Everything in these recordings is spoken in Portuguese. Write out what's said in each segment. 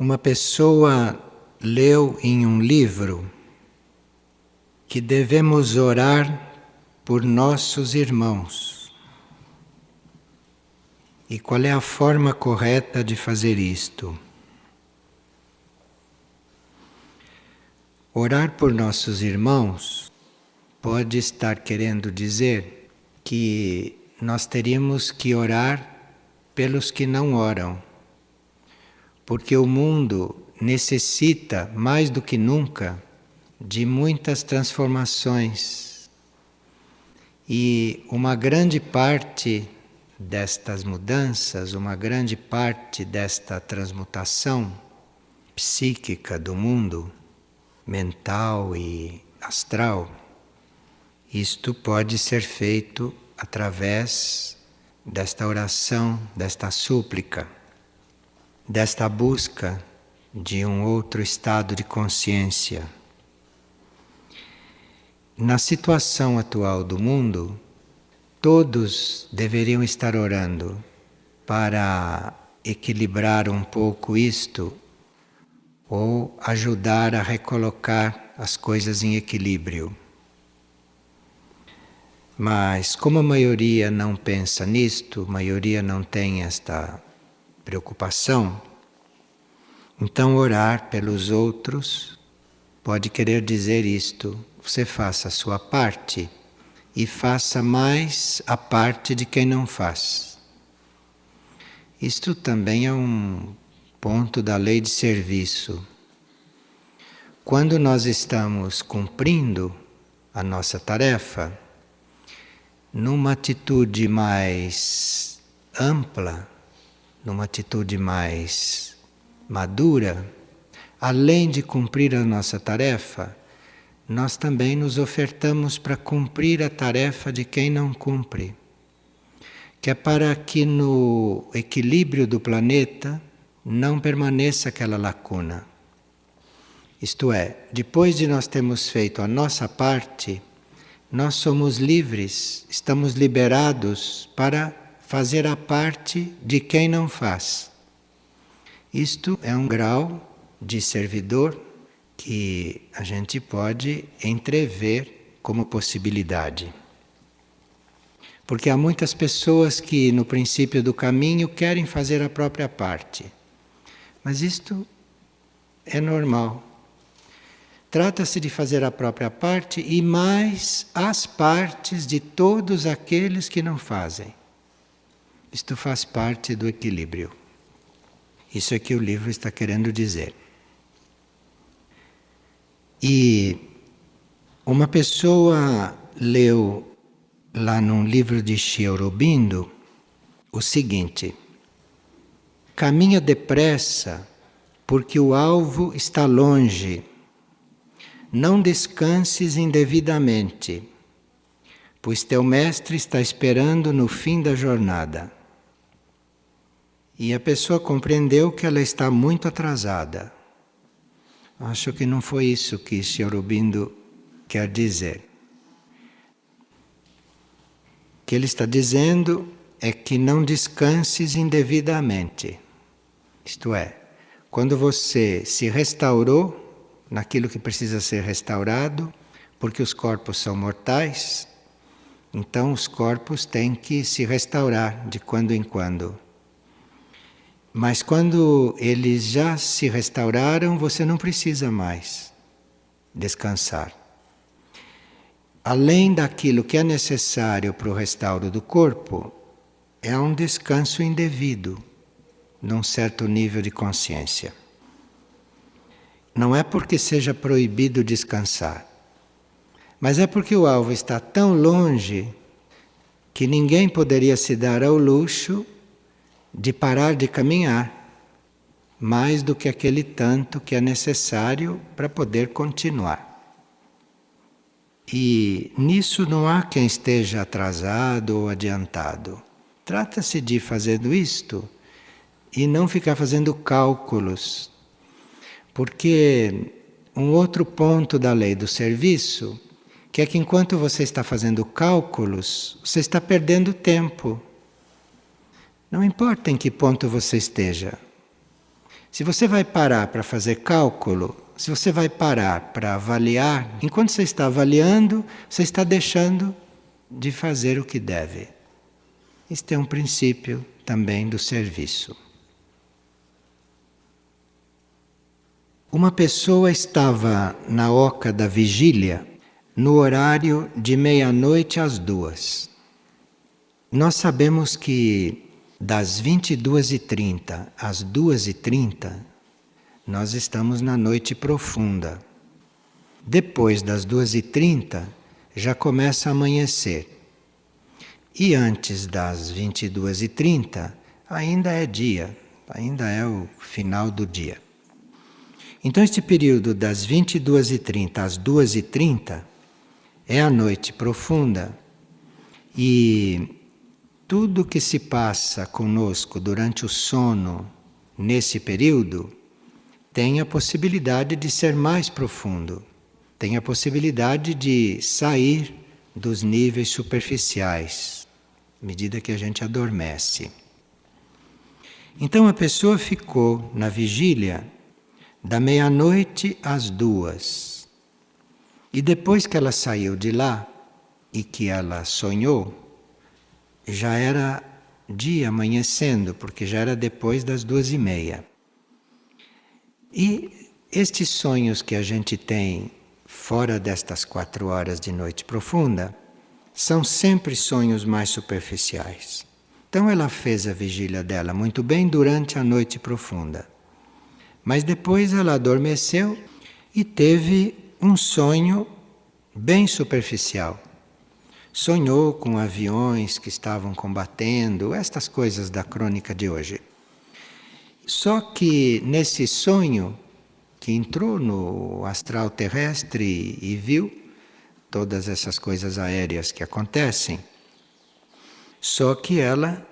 Uma pessoa leu em um livro que devemos orar por nossos irmãos. E qual é a forma correta de fazer isto? Orar por nossos irmãos pode estar querendo dizer que nós teríamos que orar pelos que não oram. Porque o mundo necessita, mais do que nunca, de muitas transformações. E uma grande parte destas mudanças, uma grande parte desta transmutação psíquica do mundo, mental e astral, isto pode ser feito através desta oração, desta súplica, desta busca de um outro estado de consciência. Na situação atual do mundo, todos deveriam estar orando para equilibrar um pouco isto ou ajudar a recolocar as coisas em equilíbrio. Mas como a maioria não pensa nisto, a maioria não tem esta preocupação, então orar pelos outros pode querer dizer isto: você faça a sua parte e faça mais a parte de quem não faz. Isto também é um ponto da lei de serviço. Quando nós estamos cumprindo a nossa tarefa, numa atitude mais ampla, numa atitude mais madura, além de cumprir a nossa tarefa, nós também nos ofertamos para cumprir a tarefa de quem não cumpre. Que é para que no equilíbrio do planeta não permaneça aquela lacuna. Isto é, depois de nós termos feito a nossa parte, nós somos livres, estamos liberados para fazer a parte de quem não faz. Isto é um grau de servidor que a gente pode entrever como possibilidade. Porque há muitas pessoas que no princípio do caminho querem fazer a própria parte. Mas isto é normal. Trata-se de fazer a própria parte e mais as partes de todos aqueles que não fazem. Isto faz parte do equilíbrio. Isso é que o livro está querendo dizer. E uma pessoa leu lá num livro de Sri Aurobindo o seguinte: caminha depressa porque o alvo está longe. Não descanses indevidamente, pois teu mestre está esperando no fim da jornada. E a pessoa compreendeu que ela está muito atrasada. Acho que não foi isso que Sri Aurobindo quer dizer. O que ele está dizendo é que não descanses indevidamente. Isto é, quando você se restaurou naquilo que precisa ser restaurado, porque os corpos são mortais, então os corpos têm que se restaurar de quando em quando. Mas quando eles já se restauraram, você não precisa mais descansar. Além daquilo que é necessário para o restauro do corpo, é um descanso indevido, num certo nível de consciência. Não é porque seja proibido descansar, mas é porque o alvo está tão longe que ninguém poderia se dar ao luxo de parar de caminhar mais do que aquele tanto que é necessário para poder continuar. E nisso não há quem esteja atrasado ou adiantado. Trata-se de fazer isto e não ficar fazendo cálculos. Porque um outro ponto da lei do serviço, que é que enquanto você está fazendo cálculos, você está perdendo tempo. Não importa em que ponto você esteja. Se você vai parar para fazer cálculo, se você vai parar para avaliar, enquanto você está avaliando, você está deixando de fazer o que deve. Este é um princípio também do serviço. Uma pessoa estava na oca da vigília no horário de 12:30 às 2. Nós sabemos que das 22:30 às 2:30 nós estamos na noite profunda. Depois das 2:30 já começa a amanhecer. E antes das 22:30 ainda é dia, ainda é o final do dia. Então este período das 22:30 às 2:30 é a noite profunda e tudo que se passa conosco durante o sono nesse período tem a possibilidade de ser mais profundo, tem a possibilidade de sair dos níveis superficiais, à medida que a gente adormece. Então a pessoa ficou na vigília da 12:00 às 2. E depois que ela saiu de lá e que ela sonhou, já era dia amanhecendo, porque já era depois das 2:30. E estes sonhos que a gente tem fora destas 4 horas de noite profunda, são sempre sonhos mais superficiais. Então ela fez a vigília dela muito bem durante a noite profunda. Mas depois ela adormeceu e teve um sonho bem superficial. Sonhou com aviões que estavam combatendo, estas coisas da crônica de hoje. Só que nesse sonho, que entrou no astral terrestre e viu todas essas coisas aéreas que acontecem, só que ela,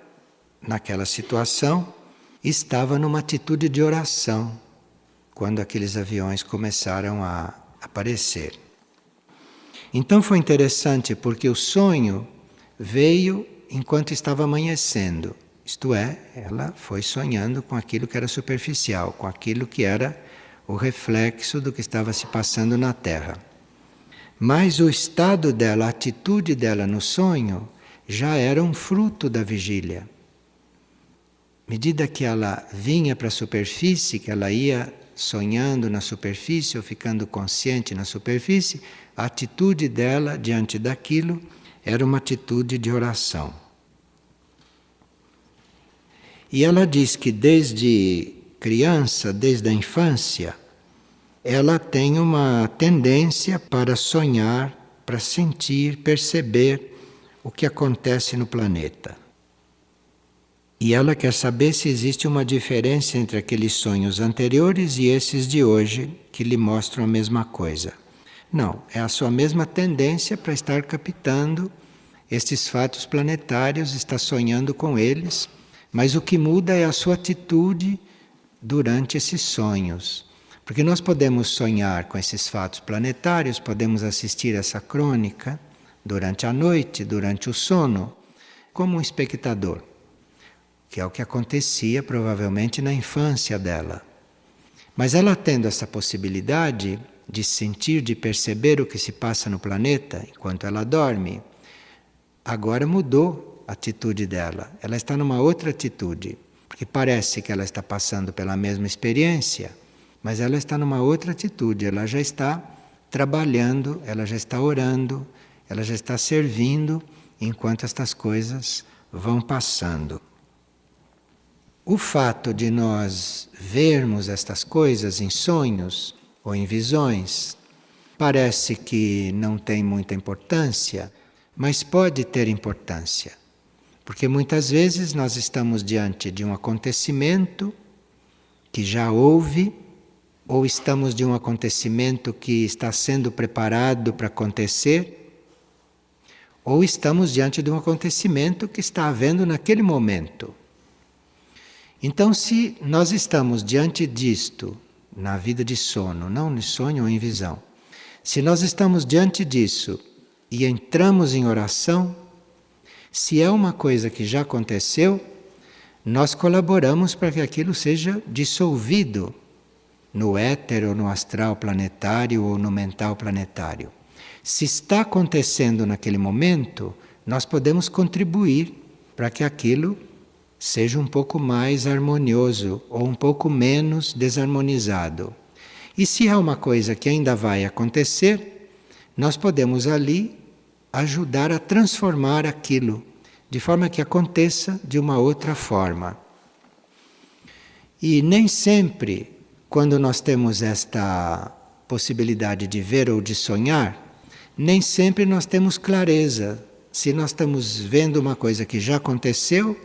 naquela situação, estava numa atitude de oração, quando aqueles aviões começaram a aparecer. Então foi interessante porque o sonho veio enquanto estava amanhecendo. Isto é, ela foi sonhando com aquilo que era superficial, com aquilo que era o reflexo do que estava se passando na Terra. Mas o estado dela, a atitude dela no sonho, já era um fruto da vigília. À medida que ela vinha para a superfície, que ela ia sonhando na superfície ou ficando consciente na superfície, a atitude dela diante daquilo era uma atitude de oração. E ela diz que desde criança, desde a infância, ela tem uma tendência para sonhar, para sentir, perceber o que acontece no planeta. E ela quer saber se existe uma diferença entre aqueles sonhos anteriores e esses de hoje, que lhe mostram a mesma coisa. Não, é a sua mesma tendência para estar captando estes fatos planetários, está sonhando com eles, mas o que muda é a sua atitude durante esses sonhos. Porque nós podemos sonhar com esses fatos planetários, podemos assistir essa crônica durante a noite, durante o sono, como um espectador, que é o que acontecia provavelmente na infância dela. Mas ela tendo essa possibilidade de sentir, de perceber o que se passa no planeta enquanto ela dorme, agora mudou a atitude dela. Ela está numa outra atitude, porque parece que ela está passando pela mesma experiência, mas ela está numa outra atitude, ela já está trabalhando, ela já está orando, ela já está servindo enquanto estas coisas vão passando. O fato de nós vermos estas coisas em sonhos ou em visões parece que não tem muita importância, mas pode ter importância, porque muitas vezes nós estamos diante de um acontecimento que já houve, ou estamos de um acontecimento que está sendo preparado para acontecer, ou estamos diante de um acontecimento que está havendo naquele momento. Então, se nós estamos diante disto, na vida de sono, não em sonho ou em visão, se nós estamos diante disso e entramos em oração, se é uma coisa que já aconteceu, nós colaboramos para que aquilo seja dissolvido no éter ou no astral planetário ou no mental planetário. Se está acontecendo naquele momento, nós podemos contribuir para que aquilo seja um pouco mais harmonioso ou um pouco menos desarmonizado. E se há uma coisa que ainda vai acontecer, nós podemos ali ajudar a transformar aquilo, de forma que aconteça de uma outra forma. E nem sempre, quando nós temos esta possibilidade de ver ou de sonhar, nem sempre nós temos clareza se nós estamos vendo uma coisa que já aconteceu,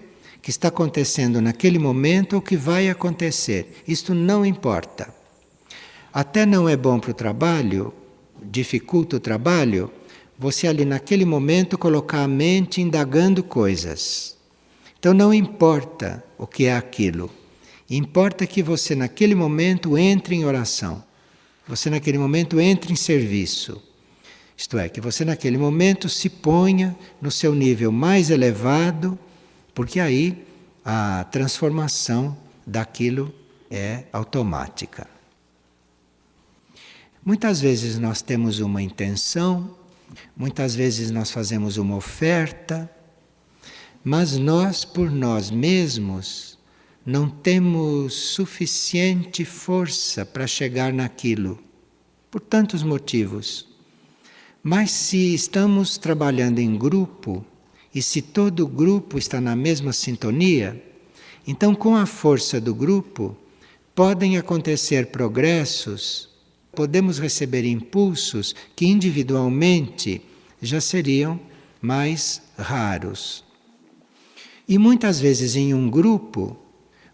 que está acontecendo naquele momento ou que vai acontecer. Isto não importa. Até não é bom para o trabalho, dificulta o trabalho, você ali naquele momento colocar a mente indagando coisas. Então não importa o que é aquilo. Importa que você naquele momento entre em oração. Você naquele momento entre em serviço. Isto é, que você naquele momento se ponha no seu nível mais elevado, porque aí a transformação daquilo é automática. Muitas vezes nós temos uma intenção, muitas vezes nós fazemos uma oferta, mas nós, por nós mesmos, não temos suficiente força para chegar naquilo, por tantos motivos. Mas se estamos trabalhando em grupo, e se todo o grupo está na mesma sintonia, então com a força do grupo podem acontecer progressos, podemos receber impulsos que individualmente já seriam mais raros. E muitas vezes em um grupo,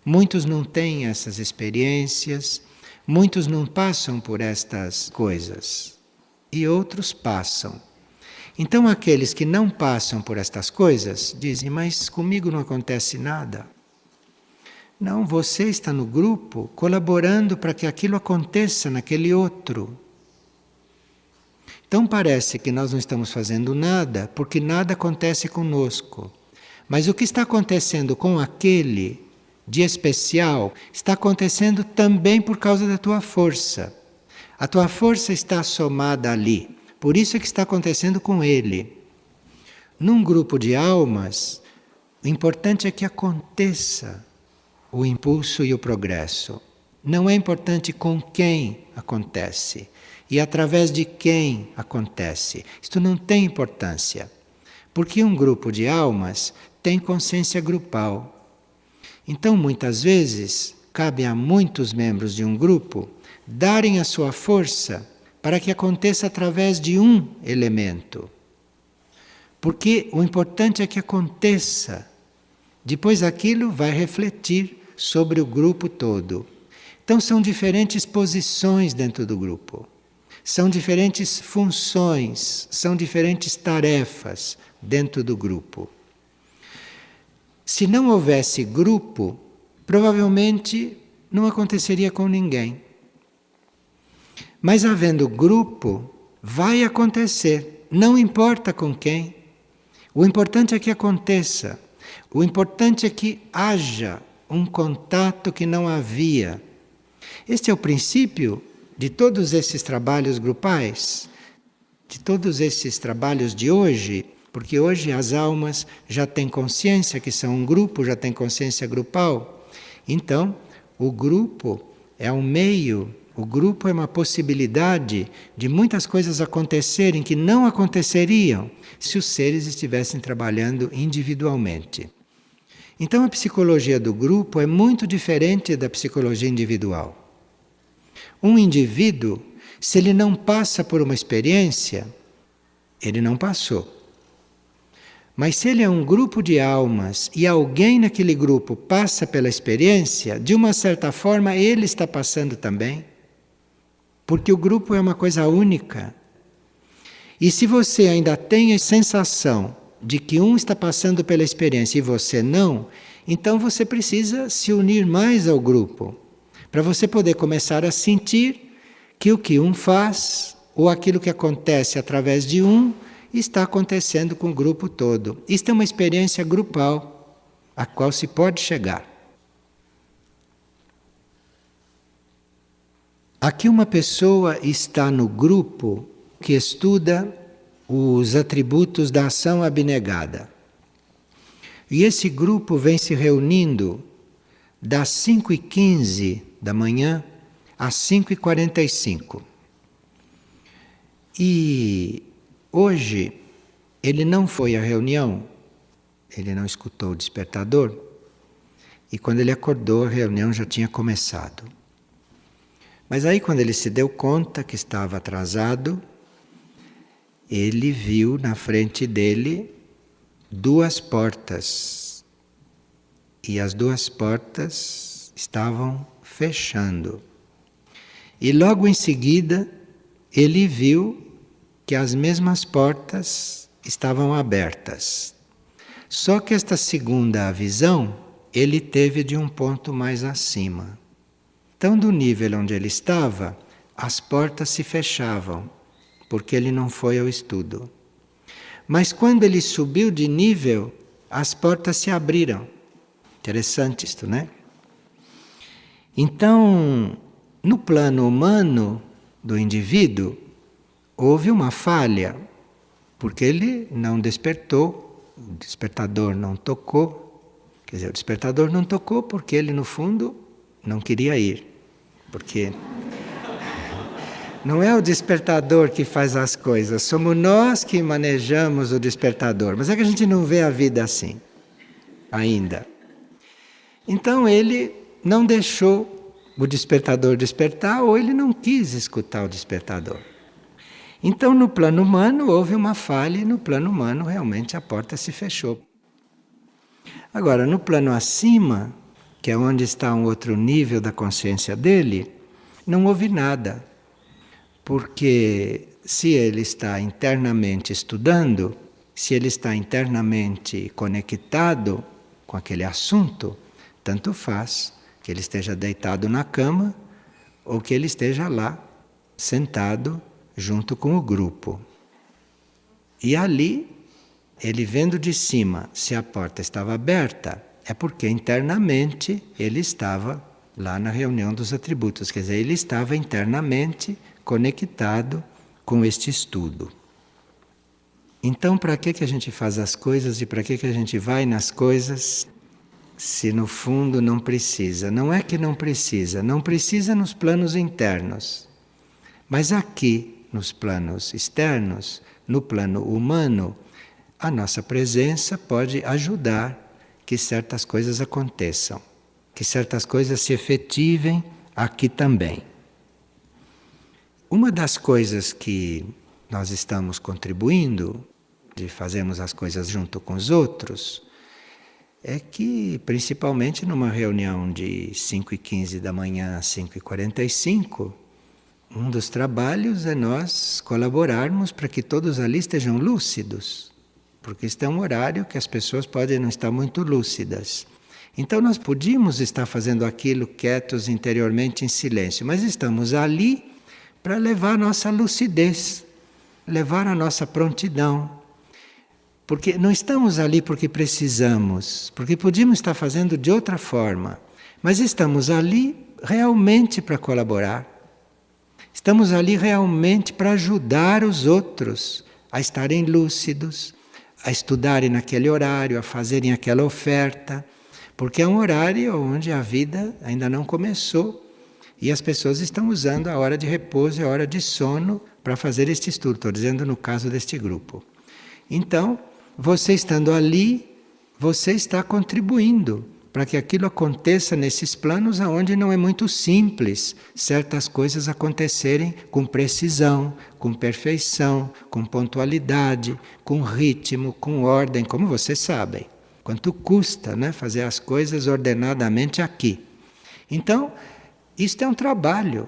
muitos não têm essas experiências, muitos não passam por estas coisas, e outros passam. Então aqueles que não passam por estas coisas dizem, mas comigo não acontece nada. Não, você está no grupo colaborando para que aquilo aconteça naquele outro. Então parece que nós não estamos fazendo nada porque nada acontece conosco. Mas o que está acontecendo com aquele de especial está acontecendo também por causa da tua força. A tua força está somada ali. Por isso é que está acontecendo com ele. Num grupo de almas, o importante é que aconteça o impulso e o progresso. Não é importante com quem acontece e através de quem acontece. Isto não tem importância, porque um grupo de almas tem consciência grupal. Então, muitas vezes, cabe a muitos membros de um grupo darem a sua força para que aconteça através de um elemento. Porque o importante é que aconteça. Depois aquilo vai refletir sobre o grupo todo. Então são diferentes posições dentro do grupo. São diferentes funções, são diferentes tarefas dentro do grupo. Se não houvesse grupo, provavelmente não aconteceria com ninguém. Mas havendo grupo, vai acontecer, não importa com quem. O importante é que aconteça. O importante é que haja um contato que não havia. Este é o princípio de todos esses trabalhos grupais, de todos esses trabalhos de hoje, porque hoje as almas já têm consciência que são um grupo, já têm consciência grupal. Então, o grupo é um meio, o grupo é uma possibilidade de muitas coisas acontecerem que não aconteceriam se os seres estivessem trabalhando individualmente. Então a psicologia do grupo é muito diferente da psicologia individual. Um indivíduo, se ele não passa por uma experiência, ele não passou. Mas se ele é um grupo de almas e alguém naquele grupo passa pela experiência, de uma certa forma ele está passando também. Porque o grupo é uma coisa única. E se você ainda tem a sensação de que um está passando pela experiência e você não, então você precisa se unir mais ao grupo, para você poder começar a sentir que o que um faz, ou aquilo que acontece através de um, está acontecendo com o grupo todo. Isto é uma experiência grupal. a qual se pode chegar. Aqui uma pessoa está no grupo que estuda os atributos da ação abnegada. E esse grupo vem se reunindo das 5h15 da manhã às 5h45. E hoje ele não foi à reunião, ele não escutou o despertador, e quando ele acordou a reunião já tinha começado. Mas aí quando ele se deu conta que estava atrasado, ele viu na frente dele 2 portas. E as 2 portas estavam fechando. E logo em seguida, ele viu que as mesmas portas estavam abertas. Só que esta segunda visão, ele teve de um ponto mais acima. Então, do nível onde ele estava, as portas se fechavam, porque ele não foi ao estudo. Mas quando ele subiu de nível, as portas se abriram. Interessante isto, né? Então, no plano humano do indivíduo, houve uma falha, porque ele não despertou, o despertador não tocou. Quer dizer, o despertador não tocou porque ele, no fundo, não queria ir. Porque não é o despertador que faz as coisas, somos nós que manejamos o despertador. Mas é que a gente não vê a vida assim, ainda. Então ele não deixou o despertador despertar, ou ele não quis escutar o despertador. Então no plano humano houve uma falha e no plano humano realmente a porta se fechou. Agora, no plano acima, que é onde está um outro nível da consciência dele, não houve nada. Porque se ele está internamente estudando, se ele está internamente conectado com aquele assunto, tanto faz que ele esteja deitado na cama ou que ele esteja lá, sentado junto com o grupo. E ali, ele vendo de cima se a porta estava aberta, é porque internamente ele estava lá na reunião dos atributos, quer dizer, ele estava internamente conectado com este estudo. Então, para que a gente faz as coisas e para que a gente vai nas coisas, se no fundo não precisa? Não é que não precisa nos planos internos, mas aqui, nos planos externos, no plano humano, a nossa presença pode ajudar que certas coisas aconteçam, que certas coisas se efetivem aqui também. Uma das coisas que nós estamos contribuindo, de fazermos as coisas junto com os outros, é que, principalmente numa reunião de 5h15 da manhã a 5h45, um dos trabalhos é nós colaborarmos para que todos ali estejam lúcidos, porque este é um horário que as pessoas podem não estar muito lúcidas. Então nós podíamos estar fazendo aquilo quietos interiormente em silêncio, mas estamos ali para levar a nossa lucidez, levar a nossa prontidão. Porque não estamos ali porque precisamos, porque podíamos estar fazendo de outra forma, mas estamos ali realmente para colaborar. Estamos ali realmente para ajudar os outros a estarem lúcidos, a estudarem naquele horário, a fazerem aquela oferta, porque é um horário onde a vida ainda não começou. E as pessoas estão usando a hora de repouso e a hora de sono para fazer este estudo. Estou dizendo no caso deste grupo. Então, você estando ali, você está contribuindo para que aquilo aconteça nesses planos onde não é muito simples certas coisas acontecerem com precisão, com perfeição, com pontualidade, com ritmo, com ordem, como vocês sabem. Quanto custa, né, fazer as coisas ordenadamente aqui. Então, isto é um trabalho.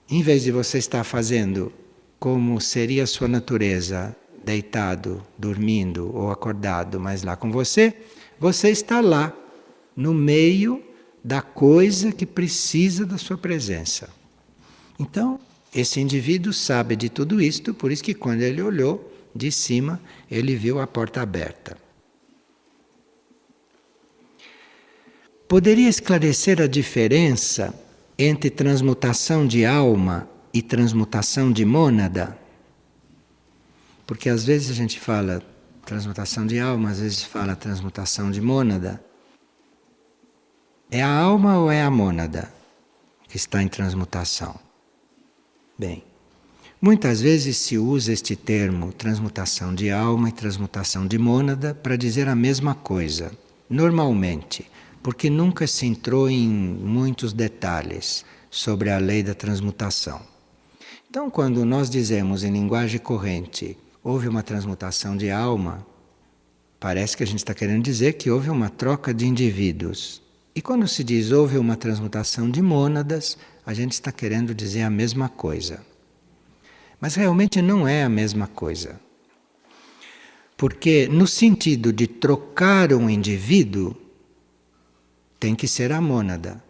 Em vez de você estar fazendo como seria a sua natureza, deitado, dormindo ou acordado, mas lá com você, você está lá, no meio da coisa que precisa da sua presença. Então, esse indivíduo sabe de tudo isto, por isso que quando ele olhou de cima, ele viu a porta aberta. Poderia esclarecer a diferença entre transmutação de alma e transmutação de mônada? Porque às vezes a gente fala transmutação de alma, às vezes fala transmutação de mônada. É a alma ou é a mônada que está em transmutação? Bem, muitas vezes se usa este termo transmutação de alma e transmutação de mônada para dizer a mesma coisa, normalmente, porque nunca se entrou em muitos detalhes sobre a lei da transmutação. Então, quando nós dizemos em linguagem corrente, houve uma transmutação de alma, parece que a gente está querendo dizer que houve uma troca de indivíduos. E quando se diz houve uma transmutação de mônadas, a gente está querendo dizer a mesma coisa. Mas realmente não é a mesma coisa. Porque no sentido de trocar um indivíduo, tem que ser a mônada.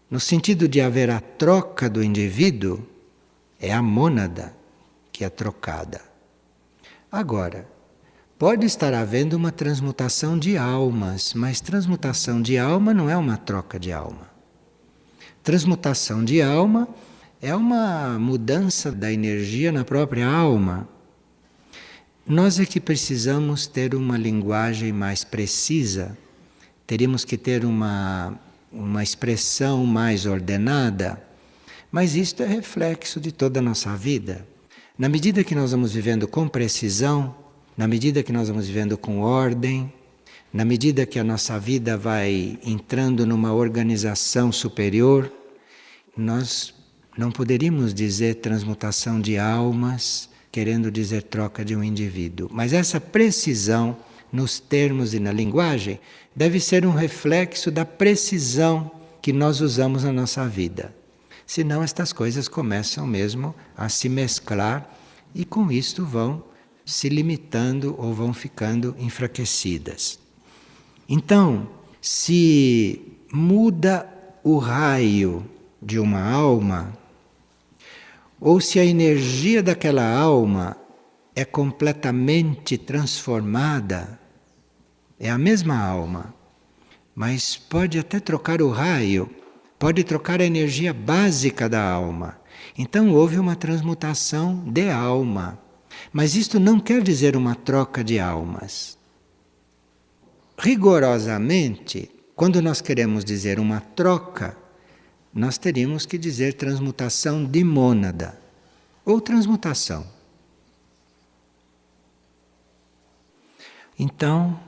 No sentido de haver a troca do indivíduo, é a mônada que é trocada. Agora, pode estar havendo uma transmutação de almas, mas transmutação de alma não é uma troca de alma. Transmutação de alma é uma mudança da energia na própria alma. Nós é que precisamos ter uma linguagem mais precisa, teríamos que ter uma expressão mais ordenada, mas isto é reflexo de toda a nossa vida. Na medida que nós vamos vivendo com precisão, na medida que nós vamos vivendo com ordem, na medida que a nossa vida vai entrando numa organização superior, nós não poderíamos dizer transmutação de almas, querendo dizer troca de um indivíduo. Mas essa precisão nos termos e na linguagem deve ser um reflexo da precisão que nós usamos na nossa vida. Senão estas coisas começam mesmo a se mesclar e com isto vão se limitando ou vão ficando enfraquecidas. Então, se muda o raio de uma alma, ou se a energia daquela alma é completamente transformada, é a mesma alma, mas pode até trocar o raio, pode trocar a energia básica da alma. Então houve uma transmutação de alma. Mas isto não quer dizer uma troca de almas. Rigorosamente, quando nós queremos dizer uma troca, nós teríamos que dizer transmutação de mônada ou transmutação. Então,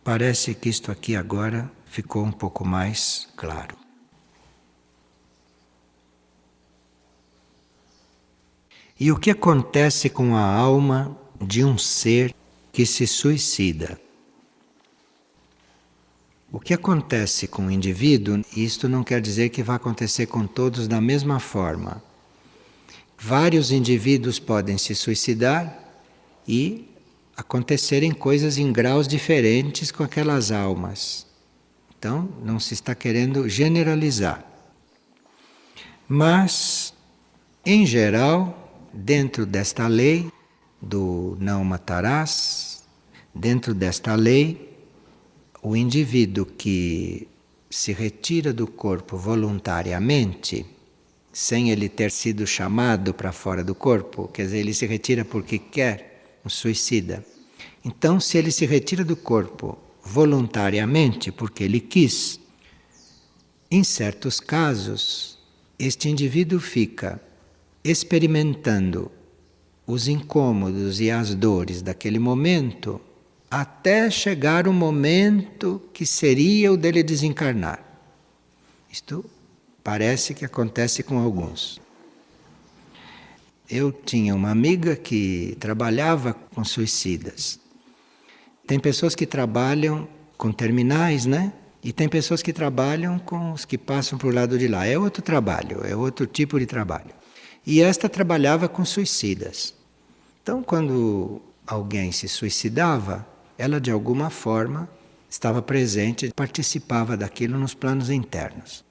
parece que isto aqui agora ficou um pouco mais claro. E o que acontece com a alma de um ser que se suicida? O que acontece com o indivíduo, isto não quer dizer que vai acontecer com todos da mesma forma. Vários indivíduos podem se suicidar e acontecerem coisas em graus diferentes com aquelas almas. Então, não se está querendo generalizar. Mas, em geral, dentro desta lei do não matarás, dentro desta lei, o indivíduo que se retira do corpo voluntariamente, sem ele ter sido chamado para fora do corpo, quer dizer, ele se retira porque quer, um suicida. Então, se ele se retira do corpo voluntariamente, porque ele quis, em certos casos, este indivíduo fica experimentando os incômodos e as dores daquele momento até chegar o momento que seria o dele desencarnar. Isto parece que acontece com alguns. Eu tinha uma amiga que trabalhava com suicidas. Tem pessoas que trabalham com terminais, né? E tem pessoas que trabalham com os que passam para o lado de lá. É outro trabalho, é outro tipo de trabalho. E esta trabalhava com suicidas. Então, quando alguém se suicidava, ela de alguma forma estava presente, participava daquilo nos planos internos.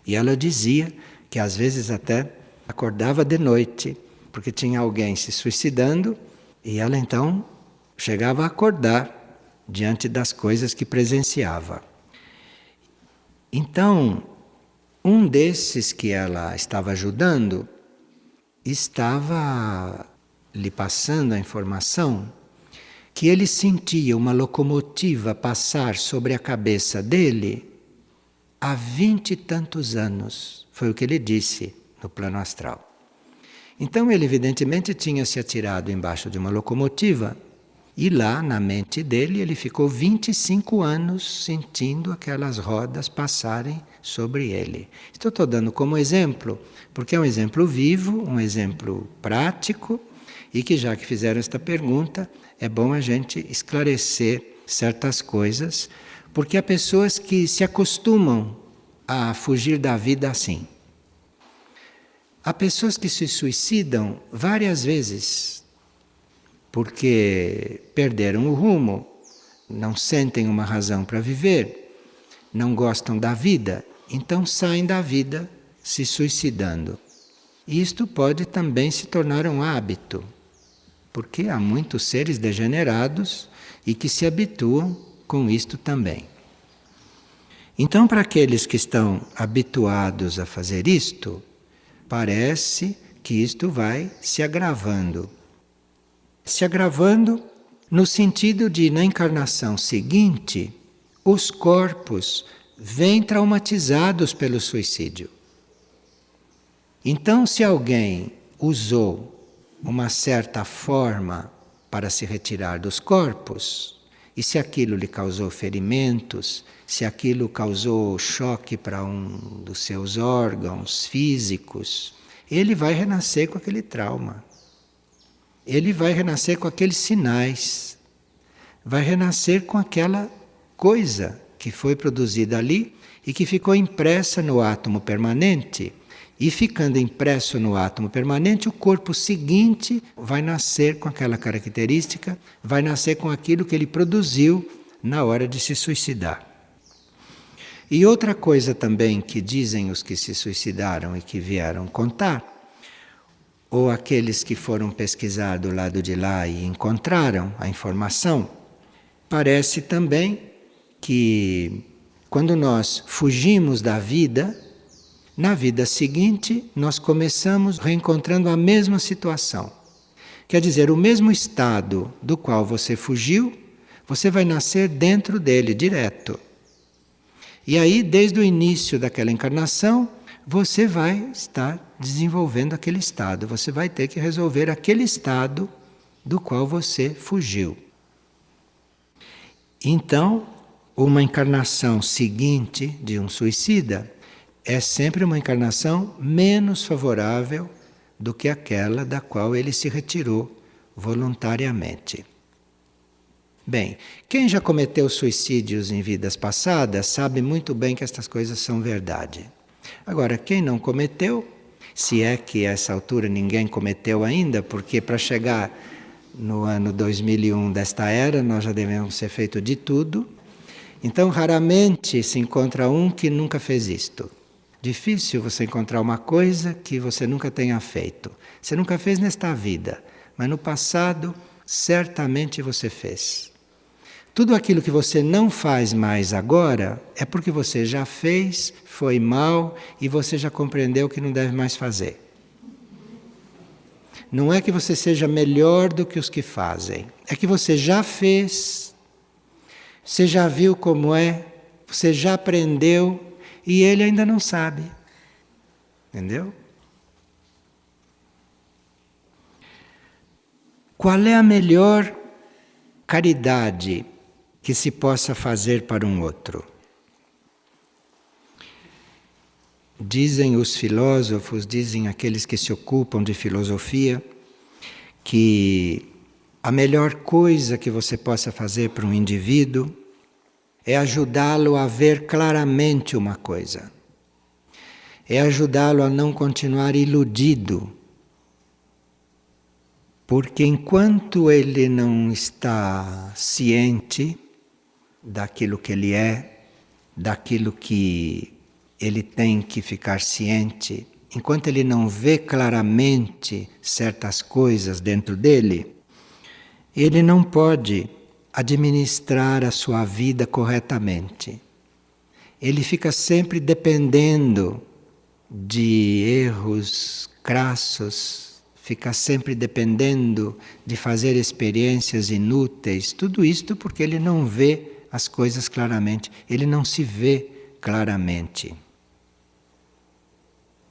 E ela dizia que às vezes até acordava de noite, porque tinha alguém se suicidando, e ela então chegava a acordar diante das coisas que presenciava. Então, um desses que ela estava ajudando estava lhe passando a informação que ele sentia uma locomotiva passar sobre a cabeça dele há 20 e tantos anos. Foi o que ele disse no plano astral. Então ele evidentemente tinha se atirado embaixo de uma locomotiva e lá na mente dele ele ficou 25 anos sentindo aquelas rodas passarem sobre ele. Estou dando como exemplo, porque é um exemplo vivo, um exemplo prático e que já que fizeram esta pergunta, é bom a gente esclarecer certas coisas, porque há pessoas que se acostumam a fugir da vida assim. Há pessoas que se suicidam várias vezes porque perderam o rumo, não sentem uma razão para viver, não gostam da vida, então saem da vida se suicidando. E isto pode também se tornar um hábito, porque há muitos seres degenerados e que se habituam com isto também. Então, para aqueles que estão habituados a fazer isto, parece que isto vai se agravando. Se agravando no sentido de, na encarnação seguinte, os corpos vêm traumatizados pelo suicídio. Então, se alguém usou uma certa forma para se retirar dos corpos, e se aquilo lhe causou ferimentos, se aquilo causou choque para um dos seus órgãos físicos, ele vai renascer com aquele trauma. Ele vai renascer com aqueles sinais. Vai renascer com aquela coisa que foi produzida ali e que ficou impressa no átomo permanente. E ficando impresso no átomo permanente, o corpo seguinte vai nascer com aquela característica, vai nascer com aquilo que ele produziu na hora de se suicidar. E outra coisa também que dizem os que se suicidaram e que vieram contar, ou aqueles que foram pesquisar do lado de lá e encontraram a informação, parece também que quando nós fugimos da vida, na vida seguinte, nós começamos reencontrando a mesma situação. Quer dizer, o mesmo estado do qual você fugiu, você vai nascer dentro dele, direto. E aí, desde o início daquela encarnação, você vai estar desenvolvendo aquele estado. Você vai ter que resolver aquele estado do qual você fugiu. Então, uma encarnação seguinte de um suicida é sempre uma encarnação menos favorável do que aquela da qual ele se retirou voluntariamente. Bem, quem já cometeu suicídios em vidas passadas sabe muito bem que estas coisas são verdade. Agora, quem não cometeu, se é que a essa altura ninguém cometeu ainda, porque para chegar no ano 2001 desta era, nós já devemos ter feito de tudo, então raramente se encontra um que nunca fez isto. Difícil você encontrar uma coisa que você nunca tenha feito. Você nunca fez nesta vida, mas no passado certamente você fez. Tudo aquilo que você não faz mais agora é porque você já fez, foi mal e você já compreendeu que não deve mais fazer. Não é que você seja melhor do que os que fazem, é que você já fez, você já viu como é, você já aprendeu e ele ainda não sabe. Entendeu? Qual é a melhor caridade que se possa fazer para um outro? Dizem os filósofos, dizem aqueles que se ocupam de filosofia, que a melhor coisa que você possa fazer para um indivíduo é ajudá-lo a ver claramente uma coisa. É ajudá-lo a não continuar iludido. Porque enquanto ele não está ciente daquilo que ele é, daquilo que ele tem que ficar ciente, enquanto ele não vê claramente certas coisas dentro dele, ele não pode administrar a sua vida corretamente. ele fica sempre dependendo de erros crassos, fica sempre dependendo de fazer experiências inúteis, tudo isto porque ele não vê as coisas claramente, ele não se vê claramente.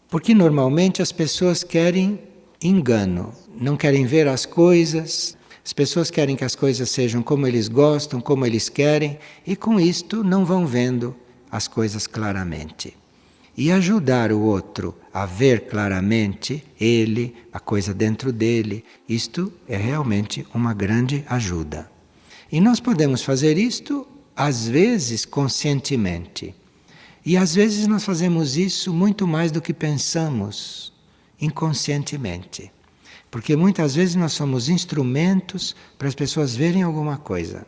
Porque normalmente as pessoas querem engano, não querem ver as coisas, as pessoas querem que as coisas sejam como eles gostam, como eles querem, e com isto não vão vendo as coisas claramente. E ajudar o outro a ver claramente ele, a coisa dentro dele, isto é realmente uma grande ajuda. E nós podemos fazer isto, às vezes, conscientemente. E às vezes nós fazemos isso muito mais do que pensamos, inconscientemente. Porque muitas vezes nós somos instrumentos para as pessoas verem alguma coisa.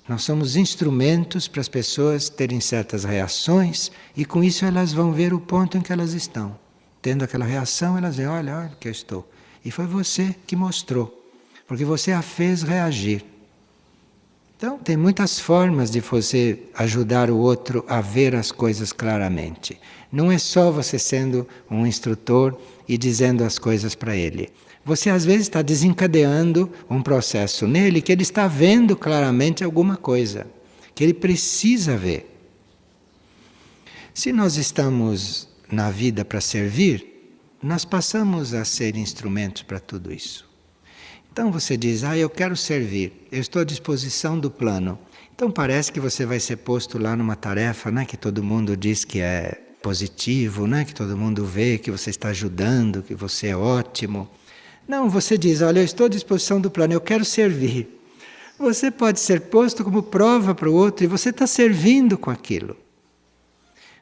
Nós somos instrumentos para as pessoas terem certas reações e com isso elas vão ver o ponto em que elas estão. Tendo aquela reação, elas veem, olha que eu estou. E foi você que mostrou, porque você a fez reagir. Então, tem muitas formas de você ajudar o outro a ver as coisas claramente. Não é só você sendo um instrutor e dizendo as coisas para ele. Você, às vezes, está desencadeando um processo nele que ele está vendo claramente alguma coisa, que ele precisa ver. Se nós estamos na vida para servir, nós passamos a ser instrumentos para tudo isso. Então você diz, eu quero servir, eu estou à disposição do plano. Então parece que você vai ser posto lá numa tarefa, né, que todo mundo diz que é positivo, né, que todo mundo vê que você está ajudando, que você é ótimo. Não, você diz, olha, eu estou à disposição do plano, eu quero servir. Você pode ser posto como prova para o outro e você está servindo com aquilo.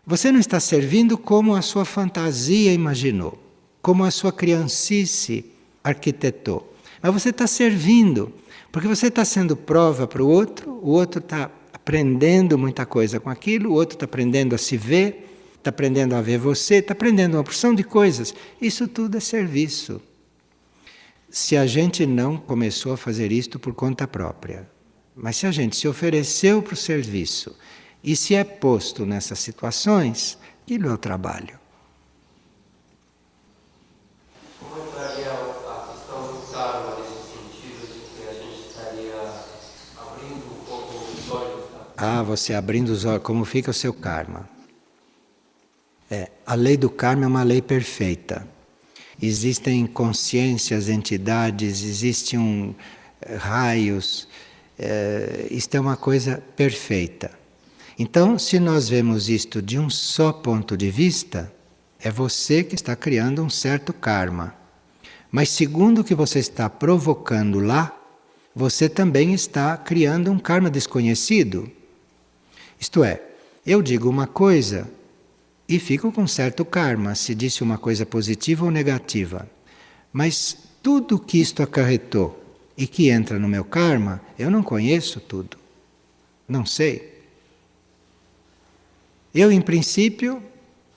Você não está servindo como a sua fantasia imaginou, como a sua criancice arquitetou. Mas você está servindo, porque você está sendo prova para o outro está aprendendo muita coisa com aquilo, o outro está aprendendo a se ver, está aprendendo a ver você, está aprendendo uma porção de coisas. Isso tudo é serviço. Se a gente não começou a fazer isto por conta própria, mas se a gente se ofereceu para o serviço e se é posto nessas situações, aquilo é o trabalho. Você abrindo os olhos, como fica o seu karma? A lei do karma é uma lei perfeita. Existem consciências, entidades, existem raios. Isto é uma coisa perfeita. Então, se nós vemos isto de um só ponto de vista, é você que está criando um certo karma. Mas segundo o que você está provocando lá, você também está criando um karma desconhecido. Isto é, eu digo uma coisa e fico com certo karma, se disse uma coisa positiva ou negativa. Mas tudo que isto acarretou e que entra no meu karma, eu não conheço tudo. Não sei. Eu, em princípio,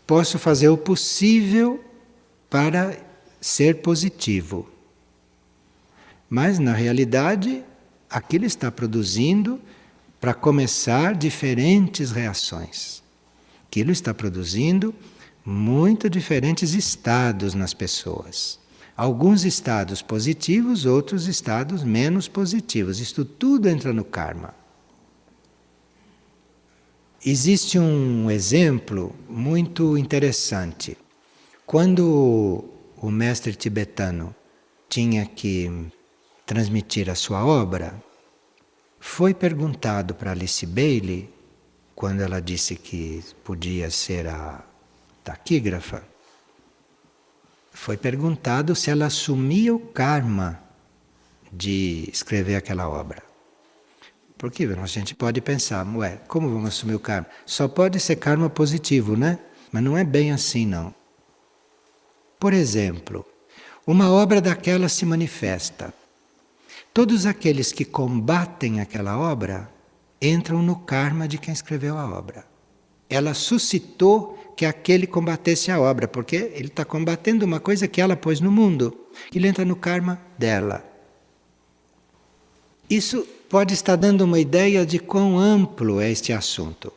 posso fazer o possível para ser positivo. Mas, na realidade, aquilo está produzindo, para começar, diferentes reações. Aquilo está produzindo muito diferentes estados nas pessoas. Alguns estados positivos, outros estados menos positivos. Isto tudo entra no karma. Existe um exemplo muito interessante. Quando o mestre tibetano tinha que transmitir a sua obra, foi perguntado para Alice Bailey, quando ela disse que podia ser a taquígrafa, foi perguntado se ela assumia o karma de escrever aquela obra. Porque a gente pode pensar, como vamos assumir o karma? Só pode ser karma positivo, né? Mas não é bem assim, não. Por exemplo, uma obra daquela se manifesta. Todos aqueles que combatem aquela obra entram no karma de quem escreveu a obra. Ela suscitou que aquele combatesse a obra, porque ele está combatendo uma coisa que ela pôs no mundo. Ele entra no karma dela. Isso pode estar dando uma ideia de quão amplo é este assunto.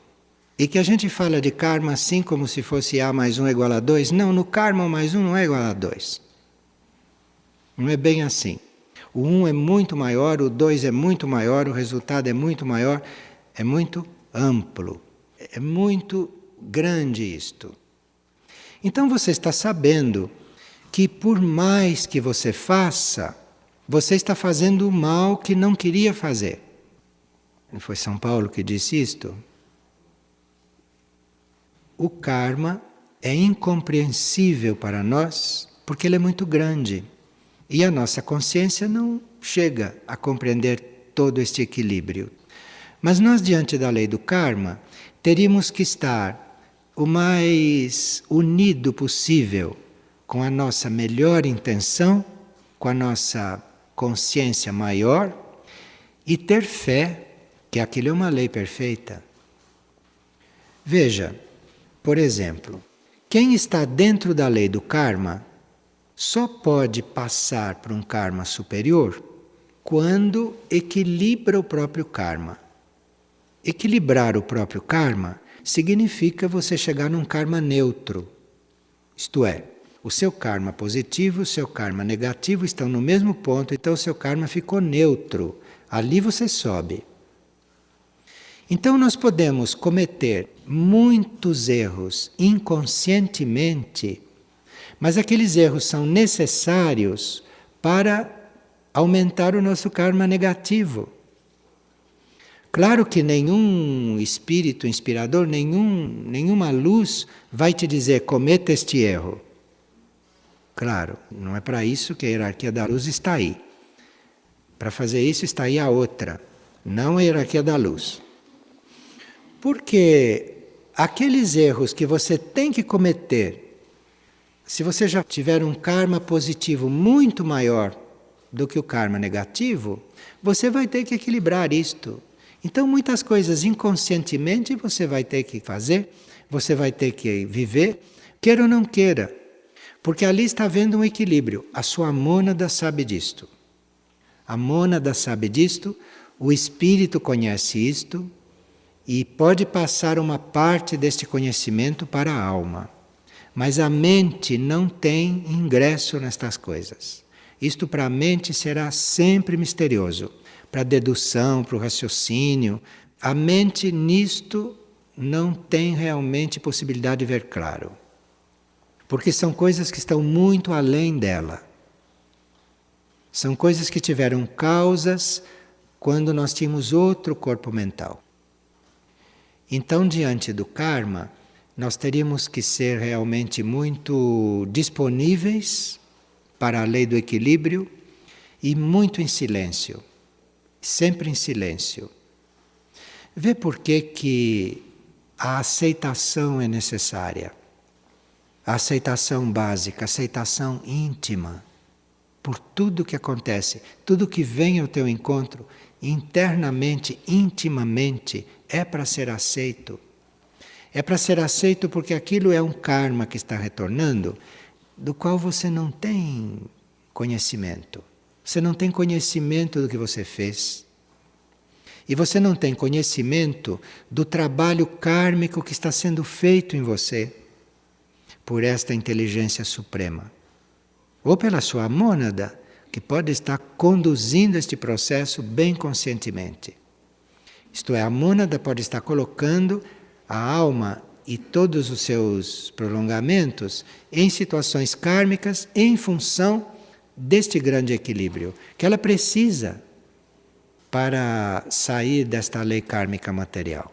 E que a gente fala de karma assim como se fosse A mais 1 igual a 2. Não, no karma o mais 1 não é igual a 2. Não é bem assim. O 1 é muito maior, o 2 é muito maior, o resultado é muito maior, é muito amplo, é muito grande isto. Então você está sabendo que por mais que você faça, você está fazendo o mal que não queria fazer. Não foi São Paulo que disse isto? O karma é incompreensível para nós porque ele é muito grande. E a nossa consciência não chega a compreender todo este equilíbrio. Mas nós, diante da lei do karma, teríamos que estar o mais unido possível com a nossa melhor intenção, com a nossa consciência maior e ter fé que aquilo é uma lei perfeita. Veja, por exemplo, quem está dentro da lei do karma só pode passar para um karma superior quando equilibra o próprio karma. Equilibrar o próprio karma significa você chegar num karma neutro. Isto é, o seu karma positivo e o seu karma negativo estão no mesmo ponto, então o seu karma ficou neutro. Ali você sobe. Então nós podemos cometer muitos erros inconscientemente, mas aqueles erros são necessários para aumentar o nosso karma negativo. Claro que nenhum espírito inspirador, nenhuma luz vai te dizer cometa este erro. Claro, não é para isso que a hierarquia da luz está aí. Para fazer isso está aí a outra, não a hierarquia da luz. Porque aqueles erros que você tem que cometer, se você já tiver um karma positivo muito maior do que o karma negativo, você vai ter que equilibrar isto. Então, muitas coisas inconscientemente você vai ter que fazer, você vai ter que viver, queira ou não queira, porque ali está havendo um equilíbrio. A sua mônada sabe disto. A mônada sabe disto, o espírito conhece isto e pode passar uma parte deste conhecimento para a alma. Mas a mente não tem ingresso nestas coisas. Isto para a mente será sempre misterioso. Para a dedução, para o raciocínio. A mente nisto não tem realmente possibilidade de ver claro. Porque são coisas que estão muito além dela. São coisas que tiveram causas quando nós tínhamos outro corpo mental. Então, diante do karma, nós teríamos que ser realmente muito disponíveis para a lei do equilíbrio e muito em silêncio. Sempre em silêncio. Vê por que a aceitação é necessária. A aceitação básica, a aceitação íntima. Por tudo que acontece, tudo que vem ao teu encontro, internamente, intimamente, é para ser aceito. É para ser aceito porque aquilo é um karma que está retornando, do qual você não tem conhecimento. Você não tem conhecimento do que você fez. E você não tem conhecimento do trabalho kármico que está sendo feito em você por esta inteligência suprema. Ou pela sua mônada, que pode estar conduzindo este processo bem conscientemente. Isto é, a mônada pode estar colocando a alma e todos os seus prolongamentos em situações kármicas em função deste grande equilíbrio, que ela precisa para sair desta lei kármica material.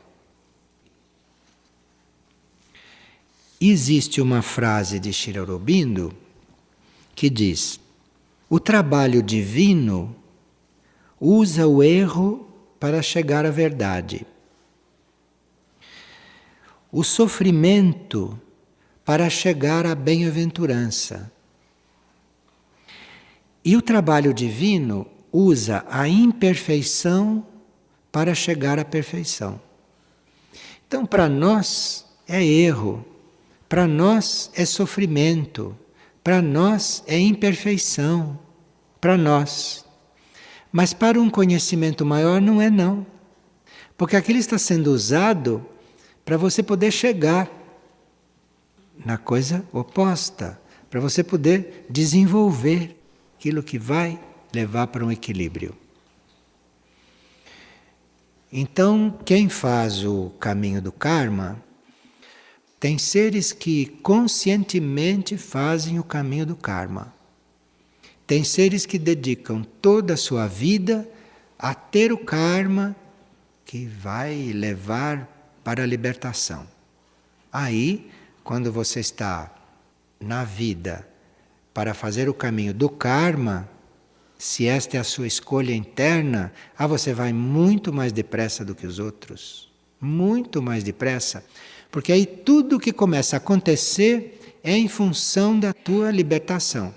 Existe uma frase de Sri Aurobindo que diz: o trabalho divino usa o erro para chegar à verdade. O sofrimento para chegar à bem-aventurança. E o trabalho divino usa a imperfeição para chegar à perfeição. Então, para nós é erro, para nós é sofrimento, para nós é imperfeição, para nós. Mas para um conhecimento maior não é não. Porque aquilo está sendo usado para você poder chegar na coisa oposta, para você poder desenvolver aquilo que vai levar para um equilíbrio. Então, quem faz o caminho do karma, tem seres que conscientemente fazem o caminho do karma. Tem seres que dedicam toda a sua vida a ter o karma que vai levar para a libertação. Aí, quando você está na vida para fazer o caminho do karma, se esta é a sua escolha interna, você vai muito mais depressa do que os outros. Muito mais depressa. Porque aí tudo que começa a acontecer é em função da tua libertação.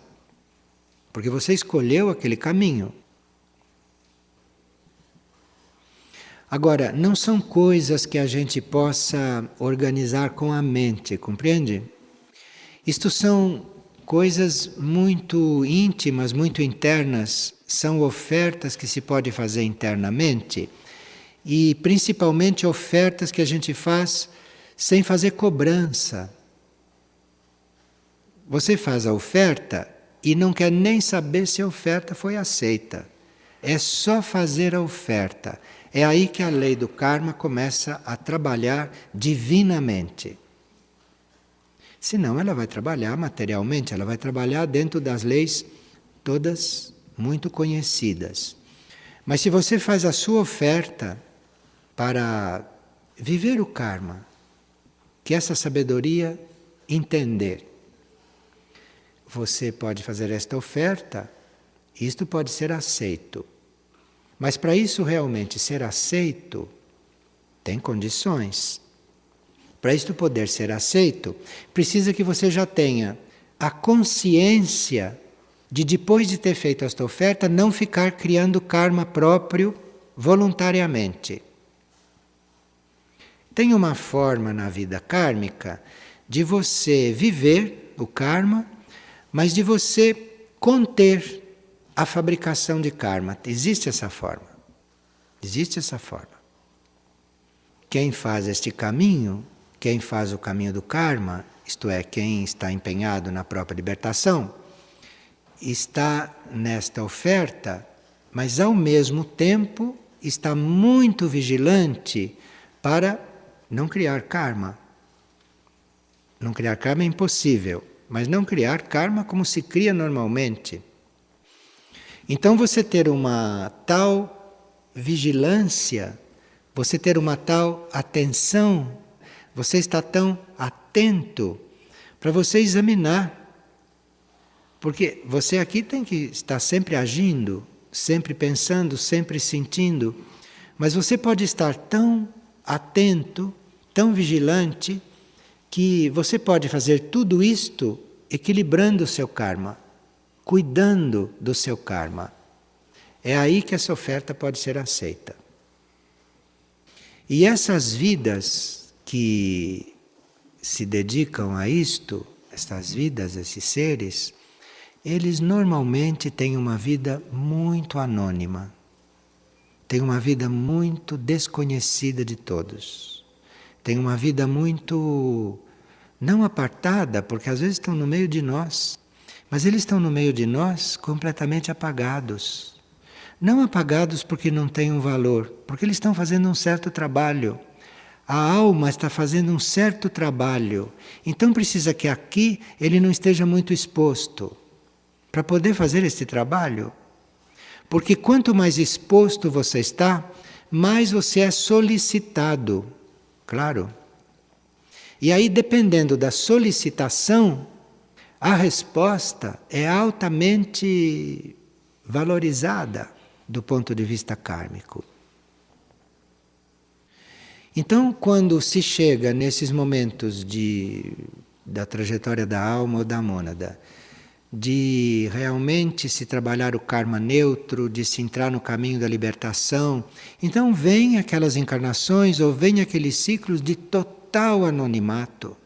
Porque você escolheu aquele caminho. Agora, não são coisas que a gente possa organizar com a mente, compreende? Isto são coisas muito íntimas, muito internas, são ofertas que se pode fazer internamente e principalmente ofertas que a gente faz sem fazer cobrança. Você faz a oferta e não quer nem saber se a oferta foi aceita. É só fazer a oferta. É aí que a lei do karma começa a trabalhar divinamente. Senão ela vai trabalhar materialmente, ela vai trabalhar dentro das leis todas muito conhecidas. Mas se você faz a sua oferta para viver o karma, que essa sabedoria entender, você pode fazer esta oferta, isto pode ser aceito. Mas para isso realmente ser aceito, tem condições. Para isto poder ser aceito, precisa que você já tenha a consciência de, depois de ter feito esta oferta, não ficar criando karma próprio voluntariamente. Tem uma forma na vida kármica de você viver o karma, mas de você conter a fabricação de karma. Existe essa forma. Existe essa forma. Quem faz este caminho, quem faz o caminho do karma, isto é, quem está empenhado na própria libertação, está nesta oferta, mas ao mesmo tempo está muito vigilante para não criar karma. Não criar karma é impossível, mas não criar karma como se cria normalmente. Então você ter uma tal vigilância, você ter uma tal atenção, você está tão atento para você examinar. Porque você aqui tem que estar sempre agindo, sempre pensando, sempre sentindo, mas você pode estar tão atento, tão vigilante, que você pode fazer tudo isto equilibrando o seu karma, cuidando do seu karma. É aí que essa oferta pode ser aceita. E essas vidas que se dedicam a isto, estas vidas, esses seres, eles normalmente têm uma vida muito anônima, têm uma vida muito desconhecida de todos, têm uma vida muito não apartada, porque às vezes estão no meio de nós, mas eles estão no meio de nós completamente apagados. Não apagados porque não têm um valor, porque eles estão fazendo um certo trabalho. A alma está fazendo um certo trabalho, então precisa que aqui ele não esteja muito exposto para poder fazer este trabalho. Porque quanto mais exposto você está, mais você é solicitado, claro. E aí, dependendo da solicitação, a resposta é altamente valorizada do ponto de vista kármico. Então, quando se chega nesses momentos da trajetória da alma ou da mônada, de realmente se trabalhar o karma neutro, de se entrar no caminho da libertação, então vem aquelas encarnações ou vem aqueles ciclos de total anonimato.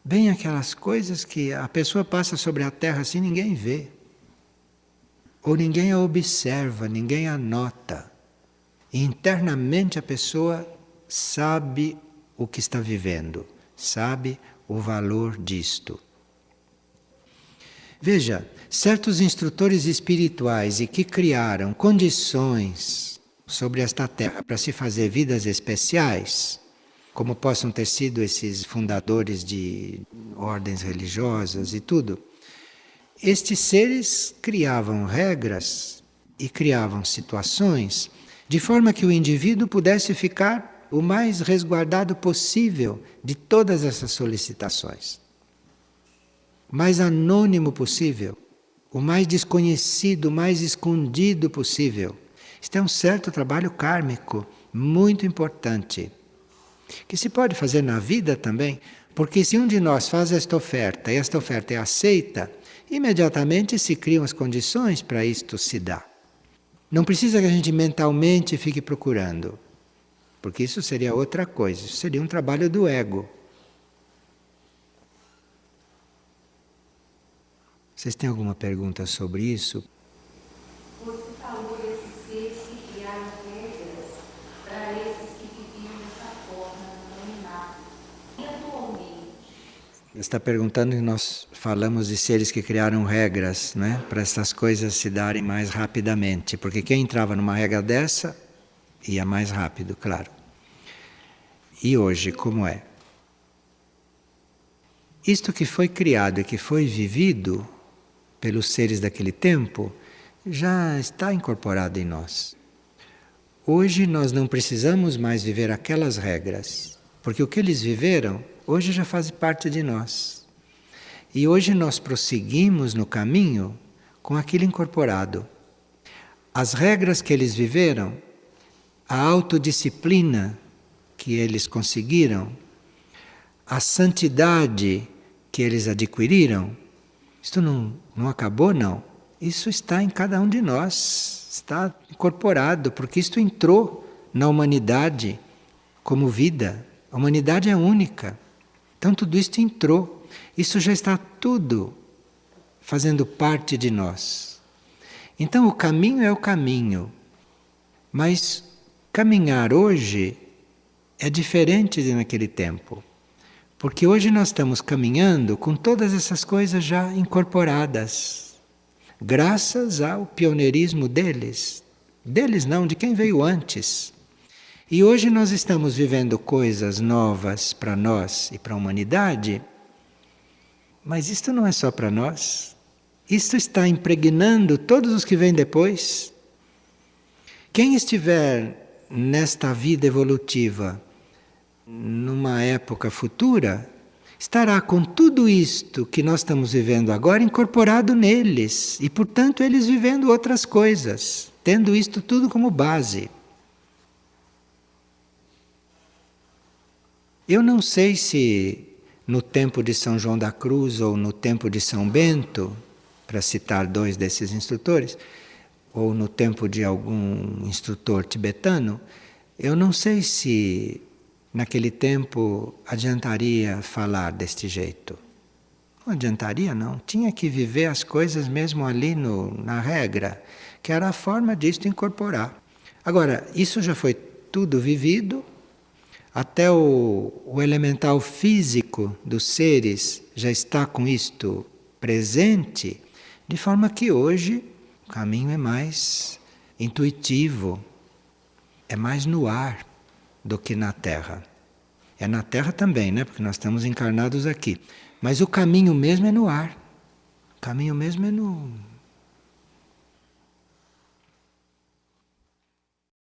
Vem aquelas coisas que a pessoa passa sobre a terra assim, ninguém vê. Ou ninguém a observa, ninguém a nota. E internamente a pessoa sabe o que está vivendo, sabe o valor disto. Veja, certos instrutores espirituais e que criaram condições sobre esta terra para se fazer vidas especiais, como possam ter sido esses fundadores de ordens religiosas e tudo, estes seres criavam regras e criavam situações de forma que o indivíduo pudesse ficar o mais resguardado possível de todas essas solicitações. O mais anônimo possível, o mais desconhecido, o mais escondido possível. Isto é um certo trabalho kármico muito importante, que se pode fazer na vida também, porque se um de nós faz esta oferta e esta oferta é aceita, imediatamente se criam as condições para isto se dar. Não precisa que a gente mentalmente fique procurando, porque isso seria outra coisa, isso seria um trabalho do ego. Vocês têm alguma pergunta sobre isso? Você falou desses seres que criaram regras para esses que viviam dessa forma, no anonimato. E atualmente? Está perguntando que nós falamos de seres que criaram regras, né, para essas coisas se darem mais rapidamente. Porque quem entrava numa regra dessa ia mais rápido, claro. E hoje, como é? Isto que foi criado e que foi vivido pelos seres daquele tempo, já está incorporado em nós. Hoje nós não precisamos mais viver aquelas regras, porque o que eles viveram, hoje já faz parte de nós. E hoje nós prosseguimos no caminho com aquilo incorporado. As regras que eles viveram, a autodisciplina que eles conseguiram, a santidade que eles adquiriram, isto não acabou, não. Isso está em cada um de nós, está incorporado, porque isto entrou na humanidade como vida. A humanidade é única. Então tudo isto entrou. Isso já está tudo fazendo parte de nós. Então o caminho é o caminho. Mas caminhar hoje é diferente de naquele tempo. Porque hoje nós estamos caminhando com todas essas coisas já incorporadas, graças ao pioneirismo deles. Deles não, de quem veio antes. E hoje nós estamos vivendo coisas novas para nós e para a humanidade, mas isto não é só para nós. Isto está impregnando todos os que vêm depois. Quem estiver nesta vida evolutiva, numa época futura, estará com tudo isto que nós estamos vivendo agora incorporado neles e, portanto, eles vivendo outras coisas, tendo isto tudo como base. Eu não sei se no tempo de São João da Cruz ou no tempo de São Bento, para citar dois desses instrutores, ou no tempo de algum instrutor tibetano, eu não sei se naquele tempo adiantaria falar deste jeito. Não adiantaria, não. Tinha que viver as coisas mesmo ali na regra, que era a forma disto incorporar. Agora, isso já foi tudo vivido, até o elemental físico dos seres já está com isto presente, de forma que hoje o caminho é mais intuitivo, é mais no ar do que na Terra. É na Terra também, né? Porque nós estamos encarnados aqui. Mas o caminho mesmo é no ar. O caminho mesmo é